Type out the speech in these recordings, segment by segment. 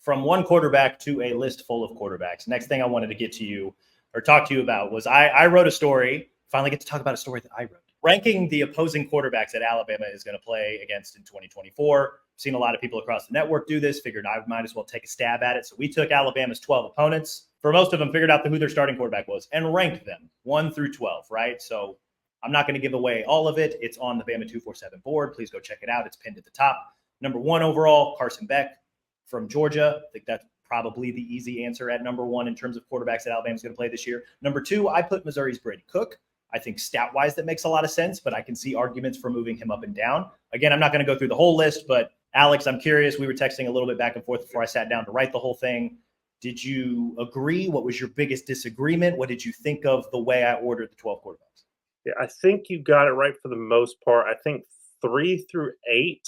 from one quarterback to a list full of quarterbacks. Next thing I wanted to get to you or talk to you about was I wrote a story, finally get to talk about a story that I wrote, ranking the opposing quarterbacks that Alabama is going to play against in 2024. Seen a lot of people across the network do this, figured I might as well take a stab at it. So we took Alabama's 12 opponents. For most of them, figured out who their starting quarterback was and ranked them 1 through 12, right? So I'm not going to give away all of it. It's on the Bama 247 board. Please go check it out. It's pinned at the top. Number 1 overall, Carson Beck from Georgia. I think that's probably the easy answer at number 1 in terms of quarterbacks that Alabama's going to play this year. Number 2, I put Missouri's Brady Cook. I think stat-wise that makes a lot of sense, but I can see arguments for moving him up and down. Again, I'm not going to go through the whole list, but Alex, I'm curious. We were texting a little bit back and forth before I sat down to write the whole thing. Did you agree? What was your biggest disagreement? What did you think of the way I ordered the 12 quarterbacks? Yeah, I think you got it right for the most part. I think 3 through 8,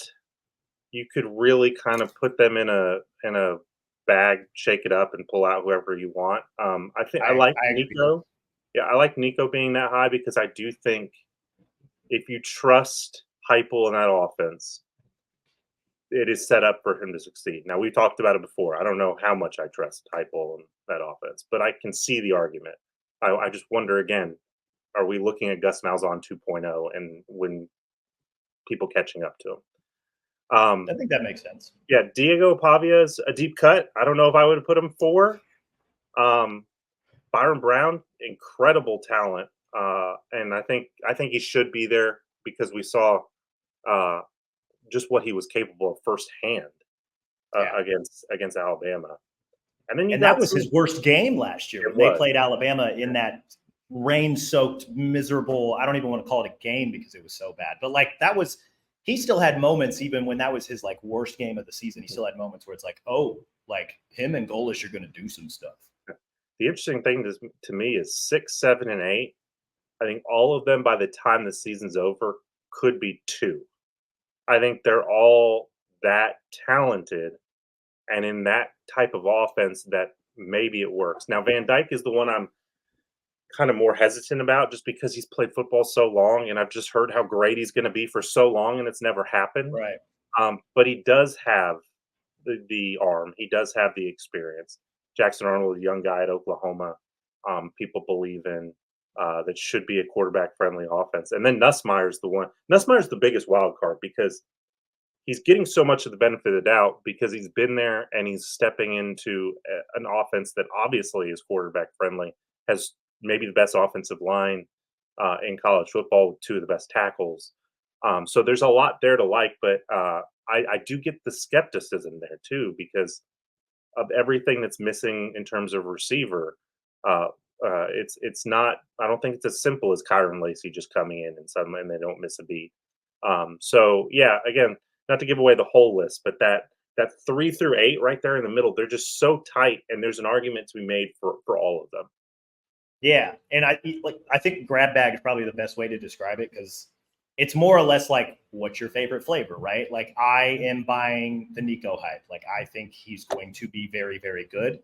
you could really kind of put them in a bag, shake it up, and pull out whoever you want. I like Nico. Yeah, I like Nico being that high because I do think if you trust Heupel in that offense, it is set up for him to succeed. Now, we talked about it before. I don't know how much I trust Heupel in that offense, but I can see the argument. I just wonder again, are we looking at Gus Malzahn 2.0 and when people catching up to him? I think that makes sense. Yeah, Diego Pavia's a deep cut. I don't know if I would have put him 4. Byron Brown, incredible talent, and I think he should be there because we saw just what he was capable of firsthand against Alabama. And that was his worst game last year when they played Alabama in that rain-soaked, miserable. I don't even want to call it a game because it was so bad, but like that was. He still had moments, even when that was his like worst game of the season. He still had moments where it's like, oh, like him and Golish are going to do some stuff. The interesting thing to me is 6, 7, and 8. I think all of them by the time the season's over could be 2. I think they're all that talented and in that type of offense that maybe it works. Now, Van Dyke is the one I'm kind of more hesitant about just because he's played football so long and I've just heard how great he's going to be for so long and it's never happened. Right. But he does have the arm. He does have the experience. Jackson Arnold, a young guy at Oklahoma, people believe in that should be a quarterback-friendly offense. And then Nussmeier's the one. Nussmeier's the biggest wild card because he's getting so much of the benefit of the doubt because he's been there and he's stepping into an offense that obviously is quarterback-friendly, has maybe the best offensive line in college football with 2 of the best tackles. So there's a lot there to like, but I do get the skepticism there too because of everything that's missing in terms of receiver. It's not. I don't think it's as simple as Kyron Lacey just coming in and suddenly and they don't miss a beat. So yeah, again, not to give away the whole list, but that 3 through 8 right there in the middle, they're just so tight, and there's an argument to be made for all of them. Yeah, and I think grab bag is probably the best way to describe it because it's more or less like what's your favorite flavor, right? Like I am buying the Nico hype. Like I think he's going to be very, very good.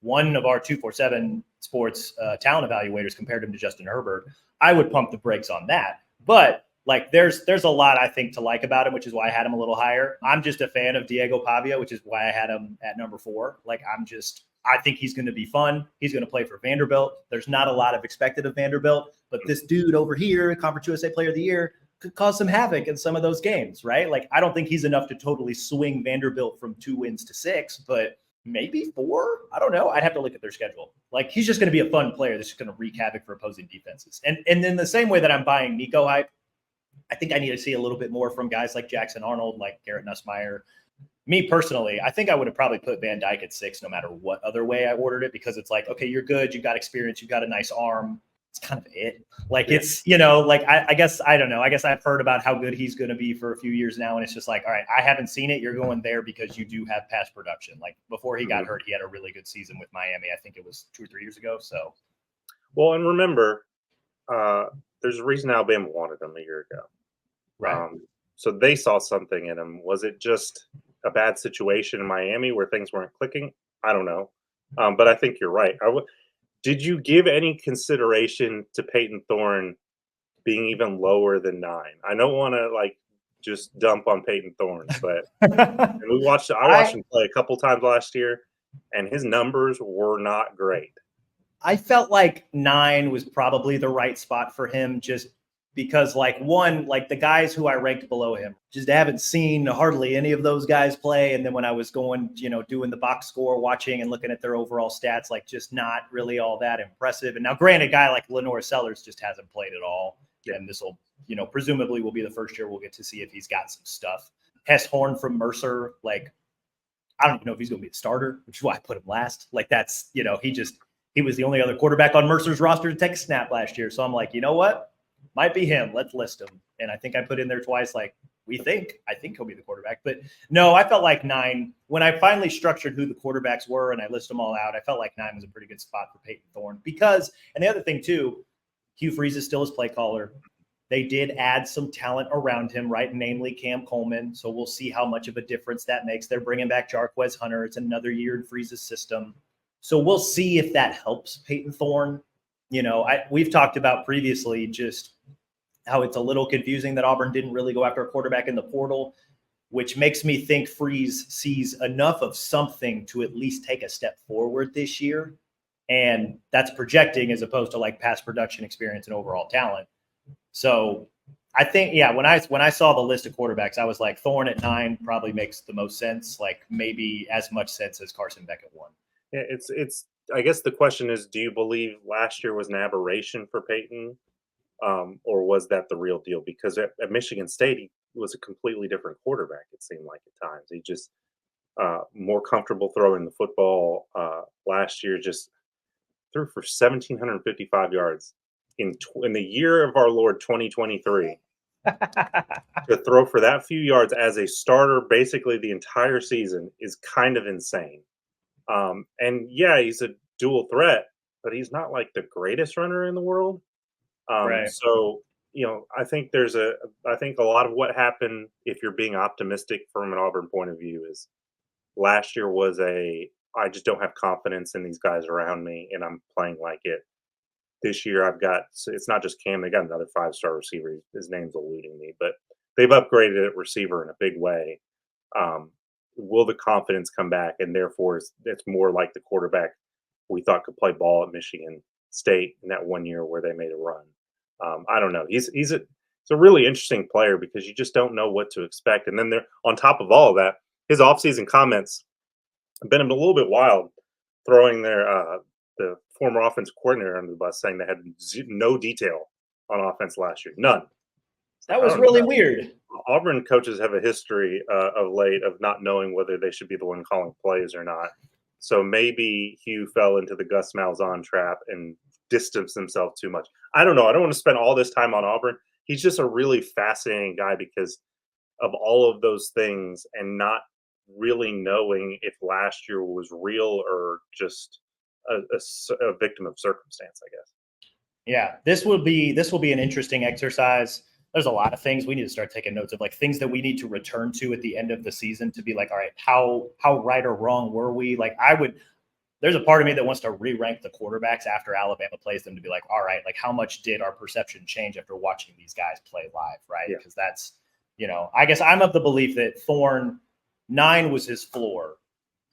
One of our 247 sports talent evaluators compared him to Justin Herbert. I would pump the brakes on that, but like there's a lot I think to like about him, which is why I had him a little higher. I'm just a fan of Diego Pavia, which is why I had him at number 4. Like I think he's going to be fun. He's going to play for Vanderbilt. There's not a lot of expected of Vanderbilt, but this dude over here, Conference USA Player of the Year, could cause some havoc in some of those games, right? Like, I don't think he's enough to totally swing Vanderbilt from 2 wins to 6, but maybe 4. I don't know. I'd have to look at their schedule. Like, he's just going to be a fun player that's just going to wreak havoc for opposing defenses. And in the same way that I'm buying Nico hype, I think I need to see a little bit more from guys like Jackson Arnold, like Garrett Nussmeier. Me personally, I think I would have probably put Van Dyke at 6 no matter what other way I ordered it because it's like, okay, you're good. You got experience. You got a nice arm. It's kind of it. Like it's, like I guess, I don't know. I guess I've heard about how good he's going to be for a few years now. And it's just like, all right, I haven't seen it. You're going there because you do have past production. Like before he got hurt, he had a really good season with Miami. I think it was 2 or 3 years ago. So. Well, and remember, there's a reason Alabama wanted him a year ago. Right. So they saw something in him. Was it just a bad situation in Miami where things weren't clicking? I don't know. But I think you're right. Did you give any consideration to Peyton Thorne being even lower than 9? I don't want to just dump on Peyton Thorne, but and I watched him play a couple times last year, and his numbers were not great. I felt like 9 was probably the right spot for him, just because like the guys who I ranked below him, just haven't seen hardly any of those guys play. And then when I was going, doing the box score, watching and looking at their overall stats, like just not really all that impressive. And now granted, a guy like Lenore Sellers just hasn't played at all. Yeah. And this will, presumably will be the first year we'll get to see if he's got some stuff. Hess Horn from Mercer, like, I don't even know if he's going to be the starter, which is why I put him last. Like that's, he was the only other quarterback on Mercer's roster to take a snap last year. So I'm like, you know what? Might be him. Let's list him. And I think I put in there twice, like, I think he'll be the quarterback. But no, I felt like 9, when I finally structured who the quarterbacks were and I list them all out, I felt like 9 was a pretty good spot for Peyton Thorne because, and the other thing too, Hugh Freeze is still his play caller. They did add some talent around him, right? Namely Cam Coleman. So we'll see how much of a difference that makes. They're bringing back Jarquez Hunter. It's another year in Freeze's system. So we'll see if that helps Peyton Thorne. We've talked about previously just how it's a little confusing that Auburn didn't really go after a quarterback in the portal, which makes me think Freeze sees enough of something to at least take a step forward this year. And that's projecting as opposed to like past production experience and overall talent. So I think, when I saw the list of quarterbacks, I was like, Thorne at 9 probably makes the most sense, like maybe as much sense as Carson Beck at 1. Yeah, it's. I guess the question is, do you believe last year was an aberration for Peyton, or was that the real deal? Because at Michigan State, he was a completely different quarterback. It seemed like at times he just more comfortable throwing the football. Last year, just threw for 1,755 yards in the year of our Lord 2023. To throw for that few yards as a starter, basically the entire season, is kind of insane. And yeah, he's a dual threat, but he's not like the greatest runner in the world. Right. So, I think I think a lot of what happened, if you're being optimistic from an Auburn point of view, is last year was I just don't have confidence in these guys around me and I'm playing like it. This year it's not just Cam, they got another 5-star receiver. His name's eluding me, but they've upgraded at receiver in a big way. Will the confidence come back? And therefore, it's more like the quarterback we thought could play ball at Michigan State in that one year where they made a run. I don't know. He's a really interesting player because you just don't know what to expect. And then on top of all of that, his offseason comments have been a little bit wild, throwing the former offense coordinator under the bus, saying they had no detail on offense last year, none. That was really weird. Auburn coaches have a history of late of not knowing whether they should be the one calling plays or not. So maybe Hugh fell into the Gus Malzahn trap and distanced himself too much. I don't know. I don't want to spend all this time on Auburn. He's just a really fascinating guy because of all of those things and not really knowing if last year was real or just a victim of circumstance, I guess. Yeah, this will be an interesting exercise. There's a lot of things we need to start taking notes of, like things that we need to return to at the end of the season to be like, all right, how right or wrong were we? Like there's a part of me that wants to re-rank the quarterbacks after Alabama plays them to be like, all right, like how much did our perception change after watching these guys play live, right? Because that's, I guess I'm of the belief that Thorne 9 was his floor.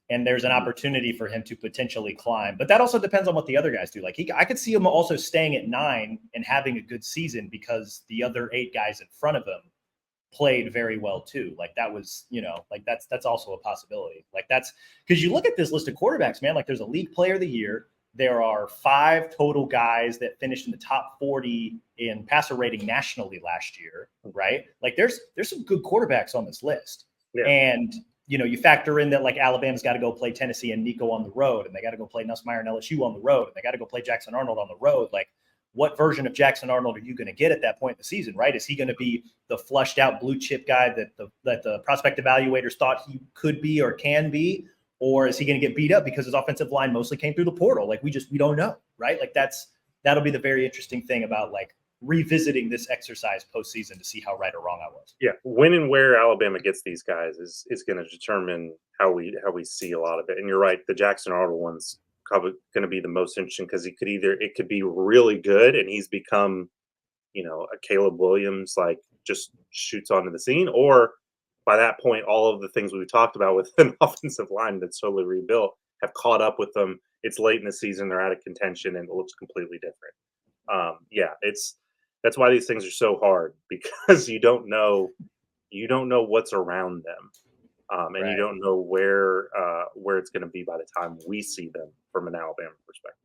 And there's an opportunity for him to potentially climb. But that also depends on what the other guys do. Like I could see him also staying at 9 and having a good season because the other 8 guys in front of him played very well too. Like that was, like that's also a possibility. Like that's because you look at this list of quarterbacks, man, like there's a league player of the year. There are 5 total guys that finished in the top 40 in passer rating nationally last year, right? Like there's some good quarterbacks on this list. Yeah. And you factor in that like Alabama's got to go play Tennessee and Nico on the road, and they got to go play Nussmeier and LSU on the road, and they got to go play Jackson Arnold on the road. Like, what version of Jackson Arnold are you going to get at that point in the season, right? Is he going to be the flushed out blue chip guy that the prospect evaluators thought he could be or can be, or is he going to get beat up because his offensive line mostly came through the portal? Like we don't know, right? Like that'll be the very interesting thing about like revisiting this exercise postseason to see how right or wrong I was. Yeah, when and where Alabama gets these guys is going to determine how we see a lot of it. And you're right, the Jackson Arnold one's probably going to be the most interesting because it could be really good and he's become, a Caleb Williams like just shoots onto the scene, or by that point, all of the things we've talked about with an offensive line that's totally rebuilt have caught up with them. It's late in the season; they're out of contention, and it looks completely different. Yeah, that's why these things are so hard because you don't know what's around them, and you Right. don't know where it's going to be by the time we see them from an Alabama perspective.